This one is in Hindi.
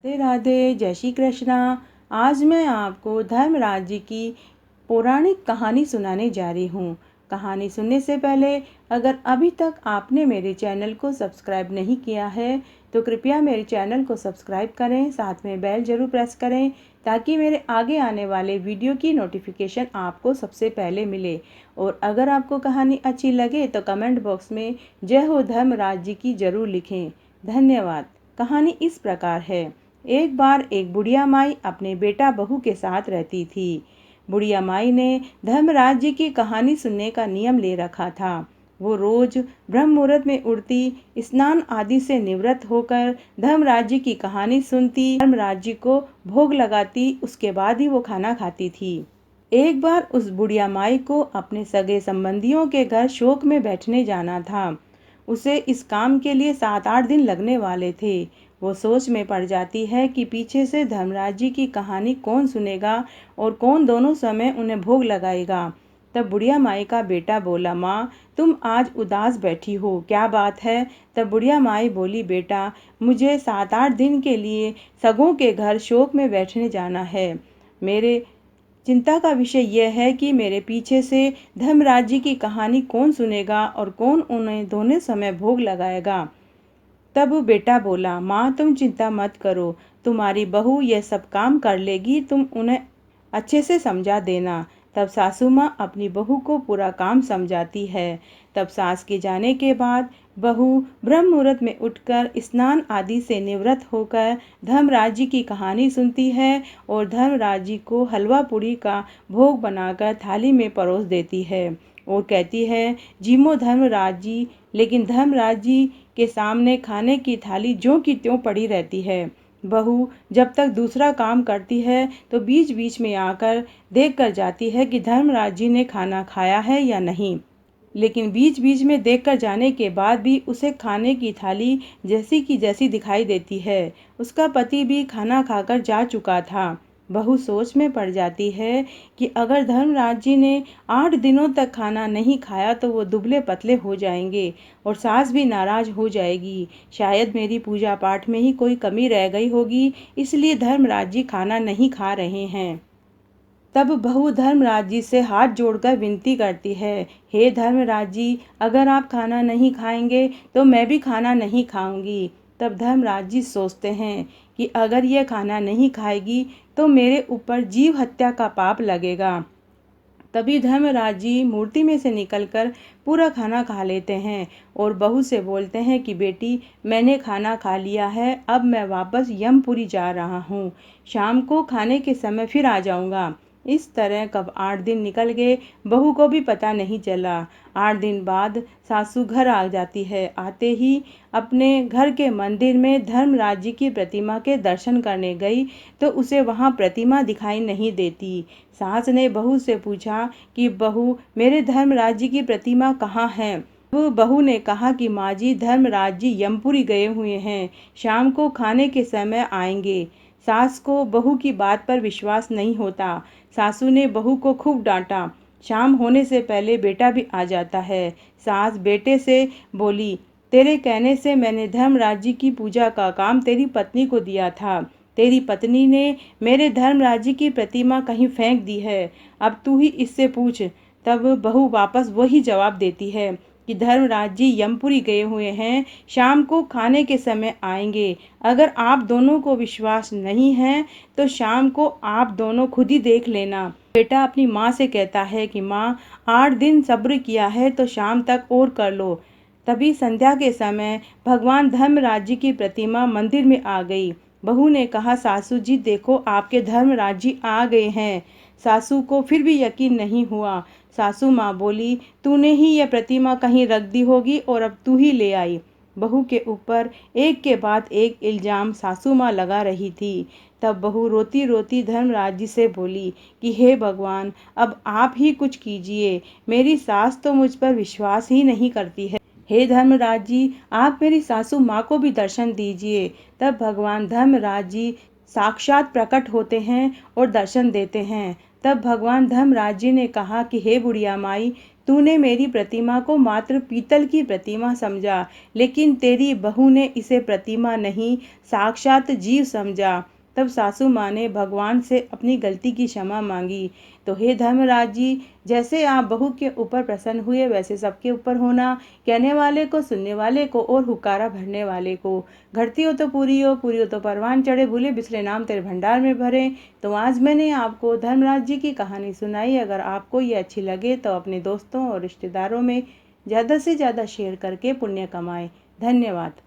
राधे राधे, जय श्री कृष्णा। आज मैं आपको धर्मराज जी की पौराणिक कहानी सुनाने जा रही हूँ। कहानी सुनने से पहले अगर अभी तक आपने मेरे चैनल को सब्सक्राइब नहीं किया है तो कृपया मेरे चैनल को सब्सक्राइब करें, साथ में बेल जरूर प्रेस करें ताकि मेरे आगे आने वाले वीडियो की नोटिफिकेशन आपको सबसे पहले मिले। और अगर आपको कहानी अच्छी लगे तो कमेंट बॉक्स में जय हो धर्मराज जी की जरूर लिखें। धन्यवाद। कहानी इस प्रकार है। एक बार एक बुढ़िया माई अपने बेटा बहू के साथ रहती थी। बुढ़िया माई ने धर्मराज जी की कहानी सुनने का नियम ले रखा था। वो रोज ब्रह्म मुहूर्त में उठती, स्नान आदि से निवृत्त होकर धर्मराज जी की कहानी सुनती, धर्मराज जी को भोग लगाती, उसके बाद ही वो खाना खाती थी। एक बार उस बुढ़िया माई को अपने सगे संबंधियों के घर शोक में बैठने जाना था। उसे इस काम के लिए 7-8 दिन लगने वाले थे। वो सोच में पड़ जाती है कि पीछे से धर्मराज जी की कहानी कौन सुनेगा और कौन दोनों समय उन्हें भोग लगाएगा। तब बुढ़िया माई का बेटा बोला, माँ तुम आज उदास बैठी हो, क्या बात है? तब बुढ़िया माई बोली, बेटा मुझे 7-8 दिन के लिए सगों के घर शोक में बैठने जाना है। मेरे चिंता का विषय यह है कि मेरे पीछे से धर्मराज जी की कहानी कौन सुनेगा और कौन उन्हें दोनों समय भोग लगाएगा। तब बेटा बोला, माँ तुम चिंता मत करो, तुम्हारी बहू यह सब काम कर लेगी, तुम उन्हें अच्छे से समझा देना। तब सासू माँ अपनी बहू को पूरा काम समझाती है। तब सास के जाने के बाद बहू ब्रह्म मुहूर्त में उठकर स्नान आदि से निवृत्त होकर धर्मराज जी की कहानी सुनती है और धर्मराज जी को हलवा पूड़ी का भोग बनाकर थाली में परोस देती है और कहती है, जीमो धर्मराज जी। लेकिन धर्मराज जी के सामने खाने की थाली ज्यों की त्यों पड़ी रहती है। बहू जब तक दूसरा काम करती है तो बीच बीच में आकर देख कर जाती है कि धर्मराज जी ने खाना खाया है या नहीं। लेकिन बीच बीच में देखकर जाने के बाद भी उसे खाने की थाली जैसी की जैसी दिखाई देती है। उसका पति भी खाना खाकर जा चुका था। बहू सोच में पड़ जाती है कि अगर धर्मराज जी ने 8 दिनों तक खाना नहीं खाया तो वो दुबले पतले हो जाएंगे और सास भी नाराज हो जाएगी। शायद मेरी पूजा पाठ में ही कोई कमी रह गई होगी, इसलिए धर्मराज जी खाना नहीं खा रहे हैं। तब बहू धर्मराज जी से हाथ जोड़कर विनती करती है, हे धर्मराज जी, अगर आप खाना नहीं खाएंगे तो मैं भी खाना नहीं खाऊंगी। तब धर्मराज जी सोचते हैं कि अगर यह खाना नहीं खाएगी तो मेरे ऊपर जीव हत्या का पाप लगेगा। तभी धर्मराज जी मूर्ति में से निकलकर पूरा खाना खा लेते हैं और बहू से बोलते हैं कि बेटी मैंने खाना खा लिया है, अब मैं वापस यमपुरी जा रहा हूँ, शाम को खाने के समय फिर आ जाऊँगा। इस तरह कब 8 दिन निकल गए बहू को भी पता नहीं चला। 8 दिन बाद सासू घर आ जाती है। आते ही अपने घर के मंदिर में धर्मराज जी की प्रतिमा के दर्शन करने गई तो उसे वहाँ प्रतिमा दिखाई नहीं देती। सास ने बहू से पूछा कि बहू मेरे धर्मराज जी की प्रतिमा कहाँ है? वो बहू ने कहा कि माँ जी धर्मराज जी यमपुरी गए हुए हैं, शाम को खाने के समय आएंगे। सास को बहू की बात पर विश्वास नहीं होता। सासू ने बहू को खूब डांटा। शाम होने से पहले बेटा भी आ जाता है। सास बेटे से बोली, तेरे कहने से मैंने धर्मराज जी की पूजा का काम तेरी पत्नी को दिया था। तेरी पत्नी ने मेरे धर्मराज जी की प्रतिमा कहीं फेंक दी है, अब तू ही इससे पूछ। तब बहू वापस वही जवाब देती है कि धर्मराज जी यमपुरी गए हुए हैं, शाम को खाने के समय आएंगे। अगर आप दोनों को विश्वास नहीं है तो शाम को आप दोनों खुद ही देख लेना। बेटा अपनी माँ से कहता है कि माँ 8 दिन सब्र किया है तो शाम तक और कर लो। तभी संध्या के समय भगवान धर्मराज जी की प्रतिमा मंदिर में आ गई। बहू ने कहा, सासू जी देखो आपके धर्मराज जी आ गए हैं। सासू को फिर भी यकीन नहीं हुआ। सासू माँ बोली, तूने ही यह प्रतिमा कहीं रख दी होगी और अब तू ही ले आई। बहू के ऊपर एक के बाद एक इल्जाम सासू माँ लगा रही थी। तब बहू रोती रोती धर्मराज जी से बोली कि हे भगवान, अब आप ही कुछ कीजिए, मेरी सास तो मुझ पर विश्वास ही नहीं करती है। हे धर्मराज जी, आप मेरी सासू माँ को भी दर्शन दीजिए। तब भगवान धर्मराज जी साक्षात प्रकट होते हैं और दर्शन देते हैं। तब भगवान धर्मराज जी ने कहा कि हे बुढ़िया माई, तूने मेरी प्रतिमा को मात्र पीतल की प्रतिमा समझा, लेकिन तेरी बहू ने इसे प्रतिमा नहीं, साक्षात जीव समझा। तब सासू माँ ने भगवान से अपनी गलती की क्षमा मांगी। तो हे धर्मराज जी, जैसे आप बहू के ऊपर प्रसन्न हुए वैसे सबके ऊपर होना, कहने वाले को, सुनने वाले को और हुक्कारा भरने वाले को। घटती हो तो पूरी हो तो परवान चढ़े, भूले बिसरे नाम तेरे भंडार में भरे। तो आज मैंने आपको धर्मराज जी की कहानी सुनाई। अगर आपको ये अच्छी लगे तो अपने दोस्तों और रिश्तेदारों में ज़्यादा से ज़्यादा शेयर करके पुण्य कमाएं। धन्यवाद।